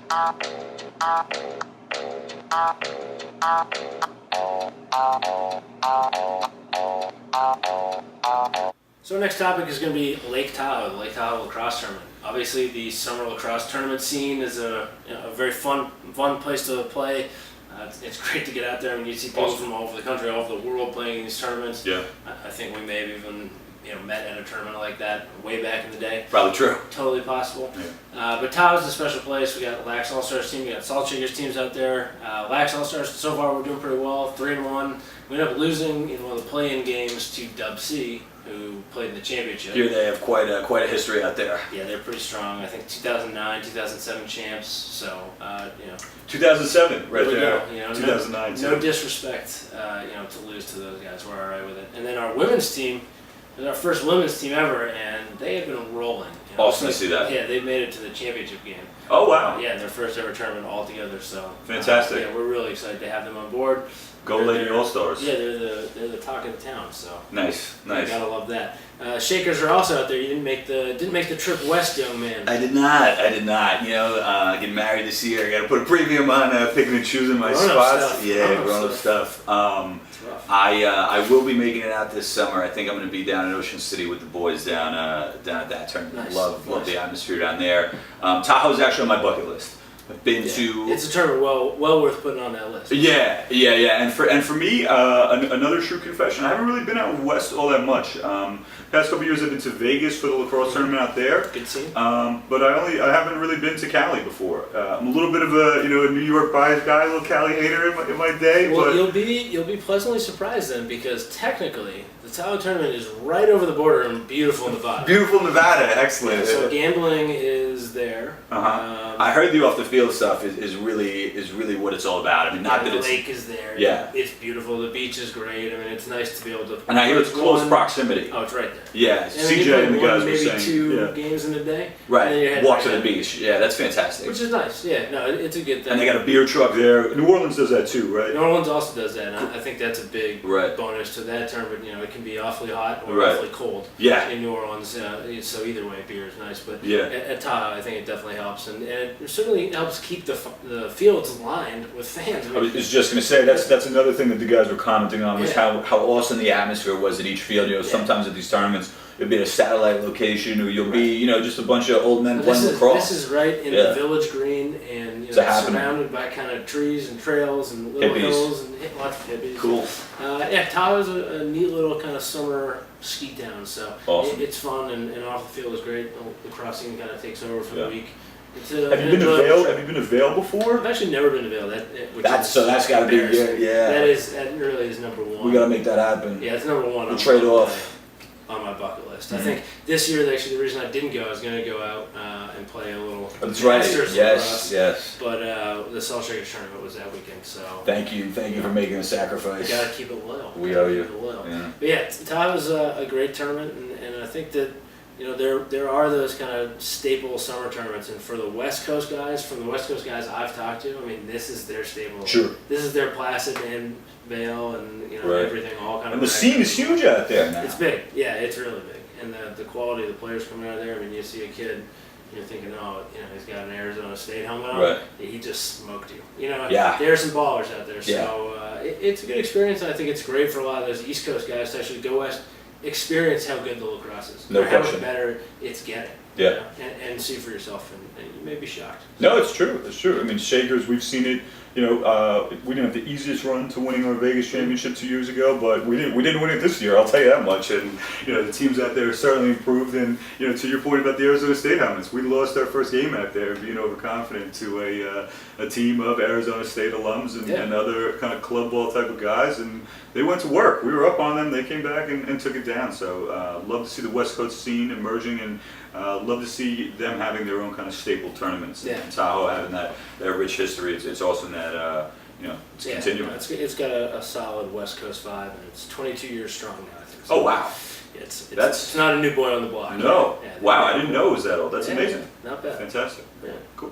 So our next topic is going to be Lake Tahoe, the Lake Tahoe Lacrosse Tournament. Obviously, the summer lacrosse tournament scene is a very fun place to play. It's great to get out there. I mean, you see people from all over the country, all over the world playing in these tournaments. Yeah. I think we may have even met at a tournament like that way back in the day. Probably true. Totally possible. Yeah. But Tahoe's a special place. We got Lax All-Stars team, we got Salt Shakers teams out there. Lax All-Stars, so far we're doing pretty well, 3-1. We ended up losing in one of the play-in games to Dub C, who played in the championship. Here they have quite a history out there. Yeah, they're pretty strong. I think 2009, 2007 champs. So 2007, right there. Go. 2009. No disrespect, to lose to those guys. We're all right with it. And then our women's team was our first women's team ever, and they have been rolling. Awesome to see that. Yeah, they made it to the championship game. Oh wow. Yeah, their first ever tournament all together. So fantastic. Yeah, we're really excited to have them on board. Go Lady All-Stars. Yeah, they're the talk of the town. So nice. You gotta love that. Shakers are also out there. You didn't make the trip west, young man. I did not. Getting married this year. I got to put a premium on picking and choosing my spots. Yeah, grown-up stuff. I will be making it out this summer. I think I'm going to be down in Ocean City with the boys down at that tournament. Nice. Love the atmosphere down there. Tahoe's actually on my bucket list. I've been to. It's a tournament well worth putting on that list. Yeah. And for me, another true confession. I haven't really been out west all that much. Past couple years, I've been to Vegas for the lacrosse tournament out there. Good scene. But I haven't really been to Cali before. I'm a little bit of a New York biased guy, a little Cali hater in my day. Well, but you'll be pleasantly surprised then, because technically the Tahoe tournament is right over the border in beautiful Nevada. Beautiful Nevada, excellent. So gambling is there. I heard the off the field stuff is really what it's all about. I mean, not that the it's lake is there. Yeah, it's beautiful. The beach is great. I mean, it's nice to be able to. And I hear it's close proximity. Oh, it's right there. Yeah, and CJ and the guys were saying maybe two games in a day. Right. And walk to the beach. Yeah, that's fantastic. Which is nice. Yeah, no, it's a good thing. And they got a beer truck there. New Orleans does that too, right? New Orleans also does that, and I think that's a big Right. bonus to that tournament. It can be awfully hot or Right. awfully cold. Yeah. In New Orleans, so either way, beer is nice. But Yeah. at Tahoe, I think it definitely helps, and it certainly helps keep the fields lined with fans. I was just going to say that's another thing that the guys were commenting on was how awesome the atmosphere was at each field. Sometimes at these tournaments it'll be at a satellite location, or you'll be just a bunch of old men playing lacrosse. This is right in the village green, and surrounded by kind of trees and trails and little hills and lots of hippies. Cool. Tahoe's a neat little kind of summer ski town, so awesome. It's fun, and off the field is great. The crossing kind of takes over for the week. Have you been to Vail? Have you been to Vail before? I've actually never been to Vail. That's got to be That really is number one. We got to make that happen. Yeah, it's number one. The trade off. On my bucket list. I think this year, actually, the reason I didn't go, I was going to go out and play a little. That's right. Yes. But the Salt Shakers tournament was that weekend, so. Thanyou for making a sacrifice. You got to keep it loyal. We owe you. Yeah. But yeah, Tahoe's a great tournament, and I think that there are those kind of staple summer tournaments, and for the West Coast guys, I've talked to, I mean, this is their staple. Sure. This is their Placid and Vail and everything all kind of. And the scene is huge out there now. It's big. Yeah, it's really big, and the quality of the players coming out of there. I mean, you see a kid, you're thinking, he's got an Arizona State helmet on. Right. He just smoked you. There are some ballers out there. So it's a good experience. And I think it's great for a lot of those East Coast guys to actually go west, experience how good the lacrosse is, no or how question. much better it's getting. Yeah. And see for yourself, and you may be shocked. No, it's true. It's true. I mean, Shakers, we've seen it. We didn't have the easiest run to winning our Vegas championship 2 years ago, but we didn't win it this year. I'll tell you that much. And the teams out there certainly improved. And to your point about the Arizona State helmets, we lost our first game out there, being overconfident to a team of Arizona State alums and other kind of club ball type of guys, and they went to work. We were up on them. They came back and took it down. So love to see the West Coast scene emerging, and love to see them having their own kind of staple tournaments. Yeah. And Tahoe having that rich history. It's awesome that it's continuing. It's got a solid West Coast vibe, and it's 22 years strong now, I think. So, oh wow. It's not a new boy on the block. No. Wow, I didn't know it was that old. That's amazing. Not bad. Fantastic. Yeah. Cool.